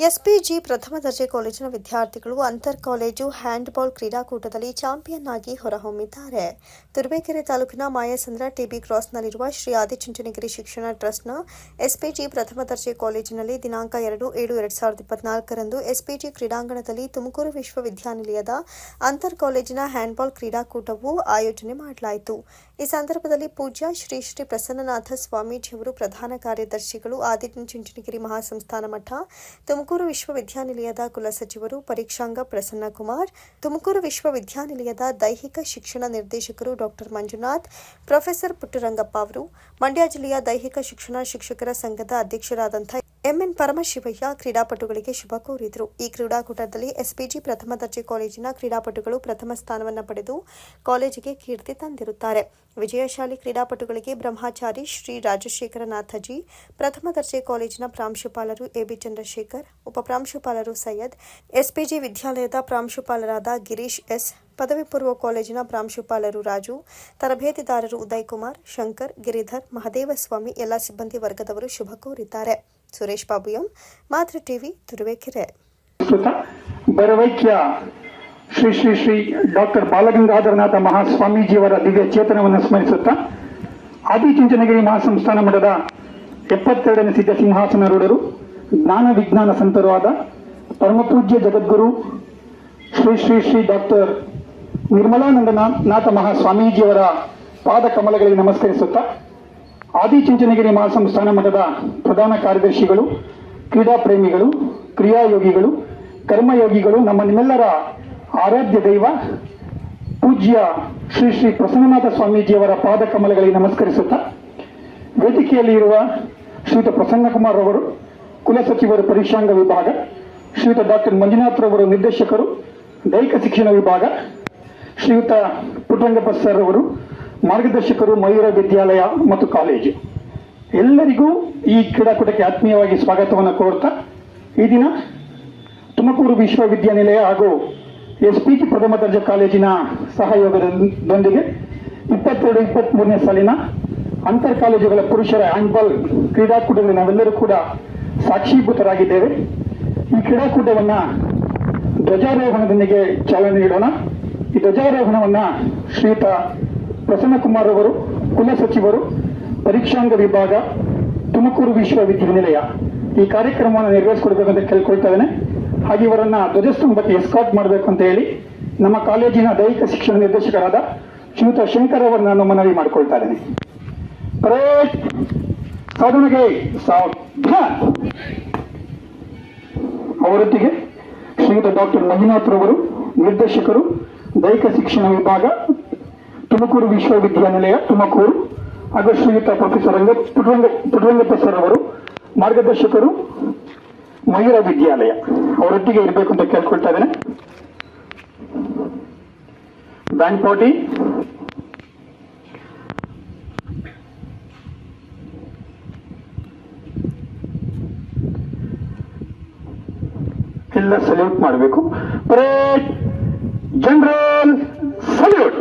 SPG ಪ್ರಥಮ ದರ್ಜೆ ಕಾಲೇಜಿನ ವಿದ್ಯಾರ್ಥಿಗಳು ಅಂತರ್ ಕಾಲೇಜು ಹ್ಯಾಂಡ್ಬಾಲ್ ಕ್ರೀಡಾಕೂಟದಲ್ಲಿ ಚಾಂಪಿಯನ್ ಆಗಿ ಹೊರಹೊಮ್ಮಿದ್ದಾರೆ. ತುರುವೇಕೆರೆ ತಾಲೂಕಿನ ಮಾಯಸಂದ್ರ ಟಿಬಿ ಕ್ರಾಸ್ನಲ್ಲಿರುವ ಶ್ರೀ ಆದಿಚುಂಚನಗಿರಿ ಶಿಕ್ಷಣ ಟ್ರಸ್ಟ್ನ ಎಸ್ಪಿಜಿ ಪ್ರಥಮ ದರ್ಜೆ ಕಾಲೇಜಿನಲ್ಲಿ ದಿನಾಂಕ 2/7/2024ರಂದು ಎಸ್ಪಿಜಿ ಕ್ರೀಡಾಂಗಣದಲ್ಲಿ ತುಮಕೂರು ವಿಶ್ವವಿದ್ಯಾನಿಲಯದ ಅಂತರ್ ಕಾಲೇಜಿನ ಹ್ಯಾಂಡ್ಬಾಲ್ ಕ್ರೀಡಾಕೂಟವು ಆಯೋಜನೆ ಮಾಡಲಾಯಿತು. ಈ ಸಂದರ್ಭದಲ್ಲಿ ಪೂಜ್ಯ ಶ್ರೀ ಶ್ರೀ ಪ್ರಸನ್ನನಾಥ ಸ್ವಾಮೀಜಿಯವರು ಪ್ರಧಾನ ಕಾರ್ಯದರ್ಶಿಗಳು, ಆದಿಚುಂಚನಗಿರಿ ಮಹಾಸಂಸ್ಥಾನ ಮಠ, ತುಮಕೂರು ವಿಶ್ವವಿದ್ಯಾನಿಲಯದ ಕುಲಸಚಿವರು ಪರೀಕ್ಷಾಂಗ ಪ್ರಸನ್ನಕುಮಾರ್, ತುಮಕೂರು ವಿಶ್ವವಿದ್ಯಾನಿಲಯದ ದೈಹಿಕ ಶಿಕ್ಷಣ ನಿರ್ದೇಶಕರು ಡಾ ಮಂಜುನಾಥ್, ಪ್ರೊಫೆಸರ್ ಪುಟ್ಟರಂಗಪ್ಪ ಅವರು, ಮಂಡ್ಯ ಜಿಲ್ಲೆಯ ದೈಹಿಕ ಶಿಕ್ಷಣ ಶಿಕ್ಷಕರ ಸಂಘದ ಅಧ್ಯಕ್ಷರಾದಂಥ ಎಂಎನ್ ಪರಮಶಿವಯ್ಯ ಕ್ರೀಡಾಪಟುಗಳಿಗೆ ಶುಭ ಕೋರಿದರು. ಈ ಕ್ರೀಡಾಕೂಟದಲ್ಲಿ ಎಸ್ಪಿಜಿ ಪ್ರಥಮ ದರ್ಜೆ ಕಾಲೇಜಿನ ಕ್ರೀಡಾಪಟುಗಳು ಪ್ರಥಮ ಸ್ಥಾನವನ್ನು ಪಡೆದು ಕಾಲೇಜಿಗೆ ಕೀರ್ತಿ ತಂದಿರುತ್ತಾರೆ. ವಿಜಯಶಾಲಿ ಕ್ರೀಡಾಪಟುಗಳಿಗೆ ಬ್ರಹ್ಮಚಾರಿ ಶ್ರೀ ರಾಜಶೇಖರನಾಥಜಿ, ಪ್ರಥಮ ದರ್ಜೆ ಕಾಲೇಜಿನ ಪ್ರಾಂಶುಪಾಲರು ಎಬಿ ಚಂದ್ರಶೇಖರ್, ಉಪಪ್ರಾಂಶುಪಾಲರು ಸೈಯದ್, ಎಸ್ಪಿಜಿ ವಿದ್ಯಾಲಯದ ಪ್ರಾಂಶುಪಾಲರಾದ ಗಿರೀಶ್ ಎಸ್, ಪದವಿ ಪೂರ್ವ ಕಾಲೇಜಿನ ಪ್ರಾಂಶುಪಾಲರು ರಾಜು, ತರಬೇತಿದಾರರು ಉದಯ್ ಕುಮಾರ್, ಶಂಕರ್, ಗಿರಿಧರ್, ಮಹದೇವಸ್ವಾಮಿ ಎಲ್ಲ ಸಿಬ್ಬಂದಿ ವರ್ಗದವರು ಶುಭ ಕೋರಿದ್ದಾರೆ. ಸುರೇಶ್ ಬಾಬು ಎಂ, ಮಾತೃ ಟಿವಿ, ತುರುವೇಕೆರೆ. ಬರವೈಕ್ಯ ಶ್ರೀ ಶ್ರೀ ಶ್ರೀ ಡಾಕ್ಟರ್ ಬಾಲಗಂಗಾಧರನಾಥ ಮಹಾಸ್ವಾಮೀಜಿಯವರ ದಿವ್ಯ ಚೇತನವನ್ನು ಸ್ಮರಿಸುತ್ತಾ ಆದಿಚುಂಚನಗಿರಿ ಮಹಾಸಂಸ್ಥಾನ ಮಠದ 72ನೇ ಸಿದ್ಧ ಸಿಂಹಾಸನಾರೂಢರು, ಜ್ಞಾನ ವಿಜ್ಞಾನ ಸಂತರು ಆದ ಪರಮಪೂಜ್ಯ ಜಗದ್ಗುರು ಶ್ರೀ ಶ್ರೀ ಶ್ರೀ ಡಾಕ್ಟರ್ ನಿರ್ಮಲಾನಂದನಾಥ ಮಹಾಸ್ವಾಮೀಜಿಯವರ ಪಾದ ಕಮಲಗಳಿಗೆ ನಮಸ್ಕರಿಸುತ್ತಾ ಆದಿಚುಂಚನಗಿರಿ ಮಹಾಸಂಸ್ಥಾನ ಮಠದ ಪ್ರಧಾನ ಕಾರ್ಯದರ್ಶಿಗಳು, ಕ್ರೀಡಾ ಪ್ರೇಮಿಗಳು, ಕ್ರಿಯಾಯೋಗಿಗಳು, ಕರ್ಮಯೋಗಿಗಳು, ನಮ್ಮ ನಿಮ್ಮೆಲ್ಲರ ಆರಾಧ್ಯ ದೈವ ಪೂಜ್ಯ ಶ್ರೀ ಶ್ರೀ ಪ್ರಸನ್ನನಾಥ ಸ್ವಾಮೀಜಿಯವರ ಪಾದ ಕಮಲಗಳಿಗೆ ನಮಸ್ಕರಿಸುತ್ತಾ ವೇದಿಕೆಯಲ್ಲಿ ಇರುವ ಶ್ರೀಯುತ ಪ್ರಸನ್ನಕುಮಾರ್ ಅವರು ಕುಲಸಚಿವರು ಪರೀಕ್ಷಾಂಗ ವಿಭಾಗ, ಶ್ರೀಯುತ ಡಾಕ್ಟರ್ ಮಂಜುನಾಥ್ ರವರು ನಿರ್ದೇಶಕರು ದೈಹಿಕ ಶಿಕ್ಷಣ ವಿಭಾಗ, ಶ್ರೀಯುತ ಪುಟ್ಟರಂಗಪ್ಪ ಸರ್ ಅವರು ಮಾರ್ಗದರ್ಶಕರು ಮಯೂರ ವಿದ್ಯಾಲಯ ಮತ್ತು ಕಾಲೇಜು, ಎಲ್ಲರಿಗೂ ಈ ಕ್ರೀಡಾಕೂಟಕ್ಕೆ ಆತ್ಮೀಯವಾಗಿ ಸ್ವಾಗತವನ್ನು ಕೋರ್ತಾ ಈ ದಿನ ತುಮಕೂರು ವಿಶ್ವವಿದ್ಯಾನಿಲಯ ಹಾಗೂ ಎಸ್ಪಿಜಿ ಪ್ರಥಮ ದರ್ಜೆ ಕಾಲೇಜಿನ ಸಹಯೋಗದೊಂದಿಗೆ 22-23ನೇ ಸಾಲಿನ ಅಂತರ್ ಕಾಲೇಜುಗಳ ಪುರುಷರ ಹ್ಯಾಂಡ್ಬಾಲ್ ಕ್ರೀಡಾಕೂಟದಲ್ಲಿ ನಾವೆಲ್ಲರೂ ಕೂಡ ಸಾಕ್ಷೀಭೂತರಾಗಿದ್ದೇವೆ. ಈ ಕ್ರೀಡಾಕೂಟವನ್ನು ಧ್ವಜಾರೋಹಣದೊಂದಿಗೆ ಚಾಲನೆ ನೀಡೋಣ. ಈ ಧ್ವಜಾರೋಹಣವನ್ನು ಶ್ರೀಯುತ ಪ್ರಸನ್ನಕುಮಾರ್ ಅವರು ಕುಲಸಚಿವರು ಪರೀಕ್ಷಾಂಗ ವಿಭಾಗ, ತುಮಕೂರು ವಿಶ್ವವಿದ್ಯಾನಿಲಯ ಈ ಕಾರ್ಯಕ್ರಮವನ್ನು ನೆರವೇರಿಸಿಕೊಡ್ಬೇಕಂತ ಕೇಳ್ಕೊಳ್ತಾ ಇದ್ದೇನೆ. ಹಾಗೆ ಇವರನ್ನ ಧ್ವಜಸ್ತಂಭಕ್ಕೆ ಎಸ್ಕಾರ್ಟ್ ಮಾಡಬೇಕು ಅಂತ ಹೇಳಿ ನಮ್ಮ ಕಾಲೇಜಿನ ದೈಹಿಕ ಶಿಕ್ಷಣ ನಿರ್ದೇಶಕರಾದ ಶ್ರೀಯುತ ಶಂಕರ್ ಅವರನ್ನು ನಾನು ಮನವಿ ಮಾಡಿಕೊಳ್ತಾ ಇದ್ದೇನೆ. ಪರೇಡ್ ಸಾಧನೆಗೆ ಸಾವಧಾನ. ಅವರೊಟ್ಟಿಗೆ ಶ್ರೀಯುತ ಡಾಕ್ಟರ್ ಮಂಜುನಾಥ್ ರವರು ನಿರ್ದೇಶಕರು ದೈಹಿಕ ಶಿಕ್ಷಣ ವಿಭಾಗ, ತುಮಕೂರು ವಿಶ್ವವಿದ್ಯಾನಿಲಯ ತುಮಕೂರು, ಹಾಗೂ ಶ್ರೀಯುತ ಪ್ರೊಫೆಸರ್ ಪುಟ್ಟರಂಗಪ್ಪ ಸರ್ ಅವರು ಮಾರ್ಗದರ್ಶಕರು ಮಯೂರ ವಿದ್ಯಾಲಯ ಅವರೊಟ್ಟಿಗೆ ಇರಬೇಕು ಅಂತ ಕೇಳ್ಕೊಳ್ತಾ ಇದ್ದೇನೆ. ಬ್ಯಾಂಡ್ ಪಾರ್ಟಿ ಎಲ್ಲ ಸಲ್ಯೂಟ್ ಮಾಡಬೇಕು. Parade general salute.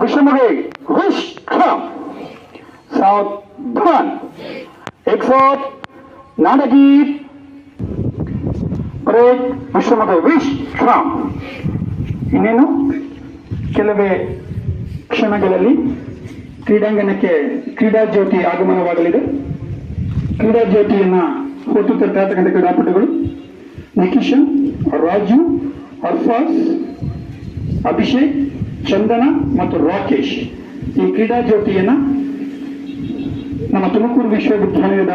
विश्वमुगे विश्राम सावधान. एक साथ नाटकीय परेड विश्वमुगे विश्राम. ಇನ್ನೇನು ಕೆಲವೇ ಕ್ಷಣಗಳಲ್ಲಿ ಕ್ರೀಡಾಂಗಣಕ್ಕೆ ಕ್ರೀಡಾ ಜ್ಯೋತಿ ಆಗಮನವಾಗಲಿದೆ. ಕ್ರೀಡಾ ಜ್ಯೋತಿಯನ್ನ ಹೊತ್ತು ತರ್ತಕ್ಕಂಥ ಕ್ರೀಡಾಪಟುಗಳು ನಿಕಿಶನ್, ರಾಜು, ಅರ್ಫಾಸ್, ಅಭಿಷೇಕ್, ಚಂದನ ಮತ್ತು ರಾಕೇಶ್ ಈ ಕ್ರೀಡಾ ಜ್ಯೋತಿಯನ್ನ ನಮ್ಮ ತುಮಕೂರು ವಿಶ್ವವಿದ್ಯಾಲಯದ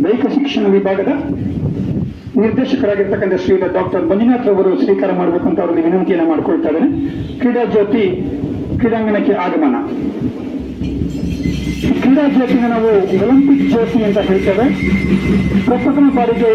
ದೈಹಿಕ ಶಿಕ್ಷಣ ವಿಭಾಗದ ನಿರ್ದೇಶಕರಾಗಿರ್ತಕ್ಕಂಥ ಶ್ರೀಯುತ ಡಾಕ್ಟರ್ ಮಂಜುನಾಥ್ ಅವರು ಸ್ವೀಕಾರ ಮಾಡಬೇಕು ಅಂತ ಅವರಲ್ಲಿ ವಿನಂತಿಯನ್ನು ಮಾಡಿಕೊಳ್ತಾ ಇದ್ದೇನೆ. ಕ್ರೀಡಾ ಜ್ಯೋತಿ ಕ್ರೀಡಾಂಗಣಕ್ಕೆ ಆಗಮನ. ಕ್ರೀಡಾ ಜ್ಯೋತಿನ ನಾವು ಒಲಿಂಪಿಕ್ ಜ್ಯೋತಿ ಅಂತ ಹೇಳ್ತೇವೆ. ಪ್ರಪ್ರಥಮ ಬಾರಿಗೆ